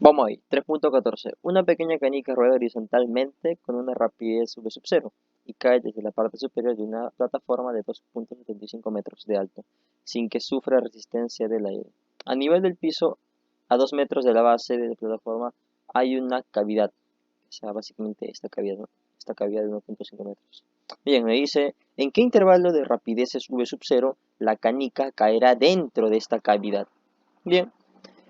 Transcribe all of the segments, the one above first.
Vamos ahí, 3.14. Una pequeña canica rueda horizontalmente con una rapidez v sub 0 y cae desde la parte superior de una plataforma de 2.75 metros de alto, sin que sufra resistencia del aire. A nivel del piso, a 2 metros de la base de la plataforma, hay una cavidad, o sea, básicamente esta cavidad, ¿no? Esta cavidad de 1.5 metros. Bien, me dice, ¿en qué intervalo de rapideces v sub 0 la canica caerá dentro de esta cavidad? Bien,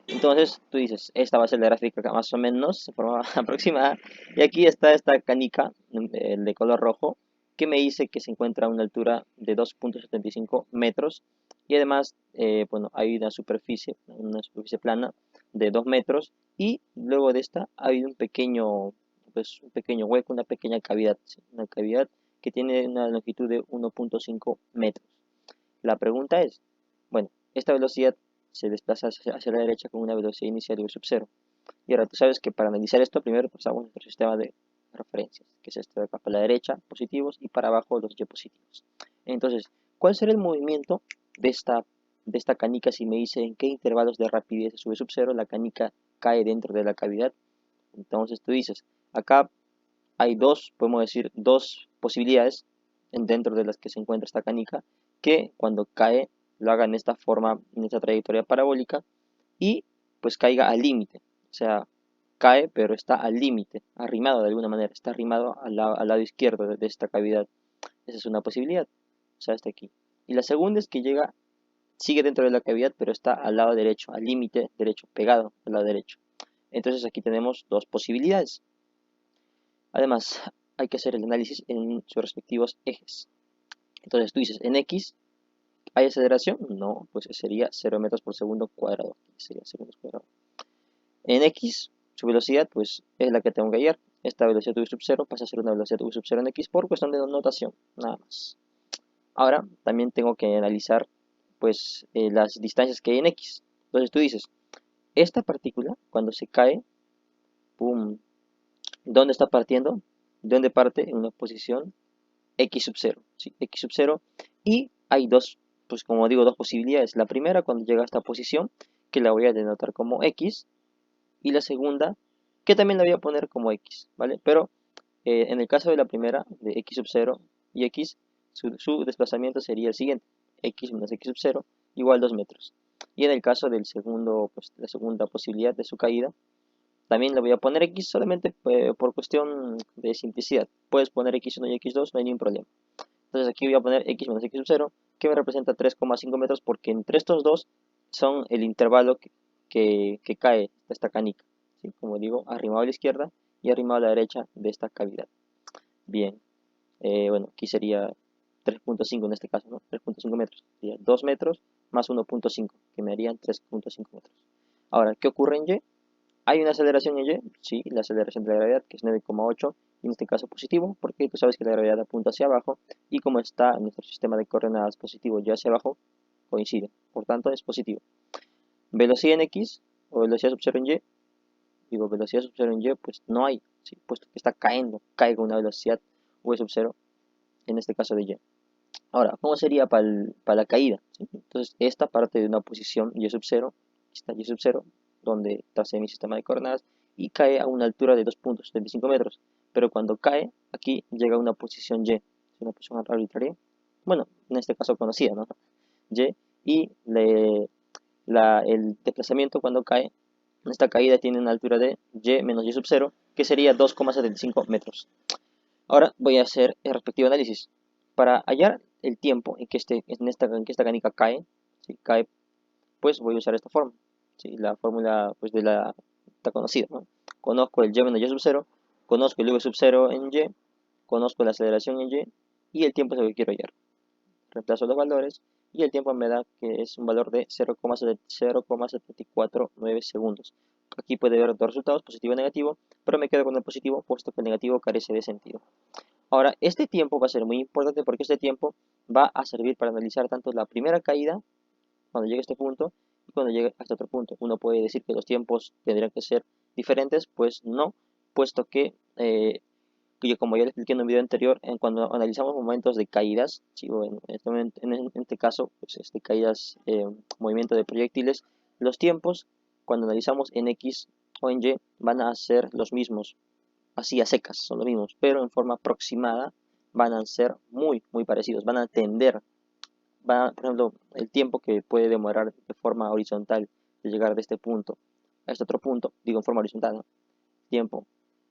entonces tú dices, esta va a ser la gráfica más o menos, de forma aproximada. Y aquí está esta canica de color rojo que me dice que se encuentra a una altura de 2.75 metros. Y además, bueno, hay una superficie plana de 2 metros. Y luego de esta hay un pequeño hueco, una pequeña cavidad, ¿sí? Una cavidad que tiene una longitud de 1.5 metros. La pregunta es, bueno, esta velocidad se desplaza hacia la derecha con una velocidad inicial de v sub 0. Y ahora tú sabes que para analizar esto, primero pasamos nuestro sistema de referencias, que es esto de acá para la derecha, positivos, y para abajo los y positivos. Entonces, ¿cuál será el movimiento de esta canica si me dice en qué intervalos de rapidez de v sub 0 la canica cae dentro de la cavidad? Entonces tú dices, acá hay podemos decir, dos posibilidades dentro de las que se encuentra esta canica, que cuando cae lo haga en esta forma, en esta trayectoria parabólica y pues caiga al límite. O sea, cae pero está al límite, arrimado de alguna manera, está arrimado al lado izquierdo de esta cavidad. Esa es una posibilidad, o sea, está aquí. Y la segunda es que sigue dentro de la cavidad pero está al lado derecho, al límite derecho, pegado al lado derecho. Entonces aquí tenemos dos posibilidades. Además, hay que hacer el análisis en sus respectivos ejes. Entonces tú dices, en X, ¿hay aceleración? No, pues sería 0 metros por segundo cuadrado. Sería segundos cuadrados. En X, su velocidad, pues es la que tengo que hallar. Esta velocidad v sub 0 pasa a ser una velocidad v sub 0 en X por cuestión de notación, nada más. Ahora, también tengo que analizar, pues, las distancias que hay en X. Entonces tú dices, esta partícula, cuando se cae, pum, ¿dónde está partiendo? ¿Dónde parte? En una posición X sub 0, ¿sí? X sub 0, y hay dos, pues como digo, dos posibilidades. La primera cuando llega a esta posición, que la voy a denotar como X, y la segunda, que también la voy a poner como X, ¿vale? Pero en el caso de la primera, de X sub 0 y X, su desplazamiento sería el siguiente, X menos X sub 0 igual 2 metros. Y en el caso del segundo, pues la segunda posibilidad de su caída, también le voy a poner X solamente por cuestión de simplicidad. Puedes poner X1 y X2, no hay ningún problema. Entonces aquí voy a poner X menos X sub 0, que me representa 3,5 metros, porque entre estos dos son el intervalo que cae esta canica, ¿sí? Como digo, arrimado a la izquierda y arrimado a la derecha de esta cavidad. Bien, bueno, aquí sería 3.5 en este caso, ¿no? 3.5 metros. Sería 2 metros más 1.5, que me harían 3.5 metros. Ahora, ¿qué ocurre en Y? ¿Hay una aceleración en Y? Sí, la aceleración de la gravedad, que es 9,8, y en este caso positivo, porque tú sabes que la gravedad apunta hacia abajo, y como está en nuestro sistema de coordenadas positivo y hacia abajo, coincide, por tanto es positivo. Velocidad en X, o velocidad sub 0 en Y, digo velocidad sub 0 en Y, pues no hay, ¿sí? Puesto que está cayendo, cae con una velocidad V sub 0, en este caso de Y. Ahora, ¿cómo sería para la caída? ¿Sí? Entonces, esta parte de una posición Y sub 0, está Y sub 0, donde tracé mi sistema de coordenadas, y cae a una altura de 2.75 metros. Pero cuando cae, aquí llega a una posición Y, una posición arbitraria, bueno, en este caso conocida, ¿no? Y, y el desplazamiento cuando cae, esta caída tiene una altura de Y menos Y sub 0, que sería 2,75 metros. Ahora voy a hacer el respectivo análisis. Para hallar el tiempo en que esta canica cae, ¿sí? Cae, pues voy a usar esta forma. ¿Sí? La fórmula pues, está conocida, ¿no? Conozco el y menos y sub 0, conozco el v sub 0 en y, conozco la aceleración en y el tiempo es lo que quiero hallar. Reemplazo los valores y el tiempo me da que es un valor de 0,749 segundos. Aquí puede ver dos resultados, positivo y negativo, pero me quedo con el positivo puesto que el negativo carece de sentido. Ahora, este tiempo va a ser muy importante porque este tiempo va a servir para analizar tanto la primera caída, cuando llegue a este punto, y cuando llegue a este otro punto. Uno puede decir que los tiempos tendrían que ser diferentes, pues no, puesto que como ya le expliqué en un video anterior, cuando analizamos momentos de caídas, ¿sí? O en este caso, pues, caídas, movimiento de proyectiles, los tiempos, cuando analizamos en X o en Y van a ser los mismos, así a secas, son los mismos, pero en forma aproximada van a ser muy parecidos, van a tender, por ejemplo, el tiempo que puede demorar de forma horizontal de llegar de este punto a este otro punto, digo en forma horizontal, ¿no? Tiempo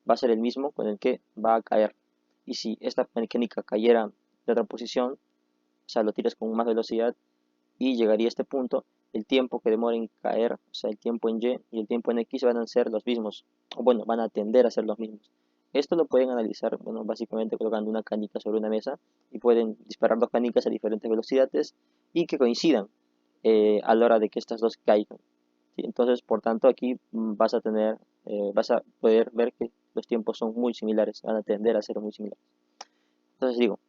va a ser el mismo con el que va a caer. Y si esta mecánica cayera de otra posición, o sea, lo tiras con más velocidad y llegaría a este punto, el tiempo que demora en caer, o sea, el tiempo en Y y el tiempo en X van a ser los mismos, o bueno, van a tender a ser los mismos. Esto lo pueden analizar, bueno, básicamente colocando una canica sobre una mesa y pueden disparar dos canicas a diferentes velocidades y que coincidan a la hora de que estas dos caigan. ¿Sí? Entonces, por tanto, aquí vas a poder ver que los tiempos son muy similares, van a tender a ser muy similares. Entonces digo,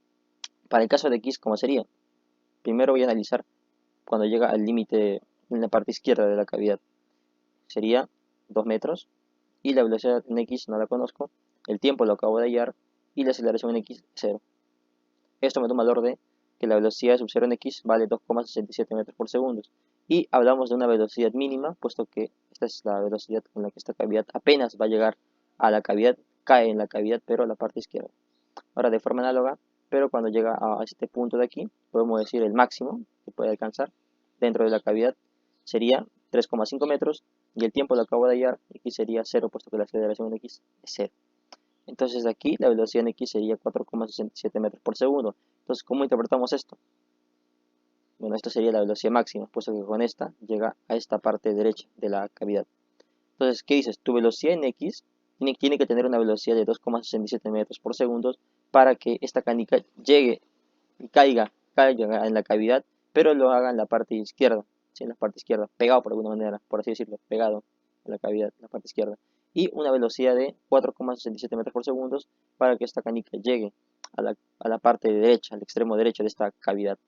para el caso de X, ¿cómo sería? Primero voy a analizar cuando llega al límite en la parte izquierda de la cavidad. Sería 2 metros y la velocidad en X no la conozco, el tiempo lo acabo de hallar y la aceleración en X es 0. Esto me da un valor de que la velocidad de sub 0 en X vale 2,67 metros por segundo. Y hablamos de una velocidad mínima, puesto que esta es la velocidad con la que esta cavidad apenas va a llegar a la cavidad, cae en la cavidad, pero a la parte izquierda. Ahora, de forma análoga, pero cuando llega a este punto de aquí, podemos decir el máximo que puede alcanzar dentro de la cavidad sería 3,5 metros y el tiempo lo acabo de hallar, X sería 0, puesto que la aceleración en X es 0. Entonces aquí la velocidad en X sería 4,67 metros por segundo. Entonces, ¿cómo interpretamos esto? Bueno, esto sería la velocidad máxima, puesto que con esta llega a esta parte derecha de la cavidad. Entonces, ¿qué dices? Tu velocidad en X tiene que tener una velocidad de 2,67 metros por segundo para que esta canica llegue y caiga en la cavidad, pero lo haga en la parte izquierda, ¿sí? En la parte izquierda, pegado por alguna manera, por así decirlo, pegado a la cavidad, en la parte izquierda. Y una velocidad de 4,67 metros por segundo para que esta canica llegue a la parte derecha, al extremo derecho de esta cavidad.